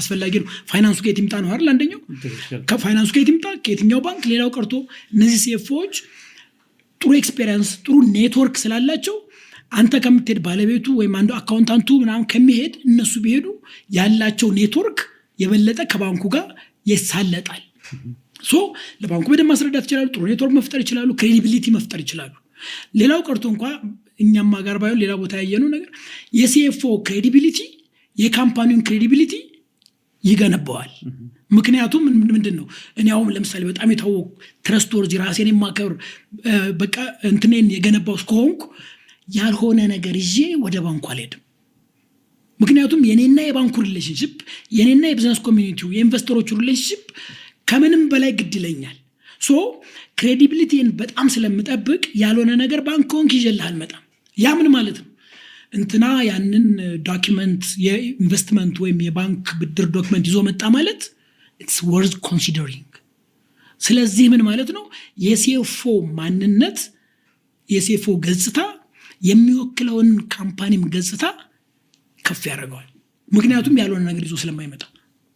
አስፈላጊ ነው። ፋይናንሱ ከየት ይምጣ ነው አይደል? አንደኛው ከፋይናንሱ ከየት ይምጣ ከየትኛው ባንክ። ሌላው ቀርቶ እነዚህ ሲኤፍኦዎች ጥሩ ኤክስፔሪየንስ ጥሩ ኔትወርክ ስላላቸው አንተ ከምትሄድ ባለቤቱ ወይም አንዱ አካውንታንቱ ምናምን ከሚሄድ እነሱ ቢሄዱ ያላቸው ኔትወርክ የበለጠ ከባንኩ ጋር ይሳለጣል። ለባንኩ በደንብ ማስረዳት ይችላሉ። ጥሩ ኔትወርክ መፍጠር ይችላሉ። ክሬዲቢሊቲ መፍጠር ይችላሉ። ሌላው ቀርቶ እንኳን እኛም ጋር ባይሆን ሌላ ቦታ ያየነው ነገር የሲኤፍኦ ክሬዲቢሊቲ የካምፓኒውን ክሬዲቢሊቲ ይገነባዋል። ምክንያቱም ምንድነው እኔ አሁን ለምሳሌ በጣም የታወቁ ትረስት ወርዚ ራሴን የማከብር በቃ እንትኔን የገነባው እስከሆንኩ ያልሆነ ነገር ይዤ ወደ ባንኩ አልሄድም። ምክንያቱም የኔና የባንኩ ሪሌሽንሺፕ የኔና የቢዝነስ ኮሚኒቲው የኢንቨስተሮቹ ሪሌሽንሺፕ ከምንም በላይ ግድ ይለኛል። ክሬዲቢሊቲን በጣም ስለምጠብቅ ያልሆነ ነገር ባንክ ሆንክ ይዤልህ አልመጣም። ያ ምን ማለት ነው? እንትና ያንን ዶክመንት የኢንቨስትመንት ወይም የባንክ ብድር ዶክመንት ይዞ መጣ ማለት it's worth considering። ስለዚህ ምን ማለት ነው? የሲኤፍኦ ማንነት የሲኤፍኦ ገጽታ የሚወክለውን ካምፓኒም ገጽታ ከፍ ያደርገዋል። ምክንያቱም ያልሆነ ነገር ይዞ ስለማይመጣ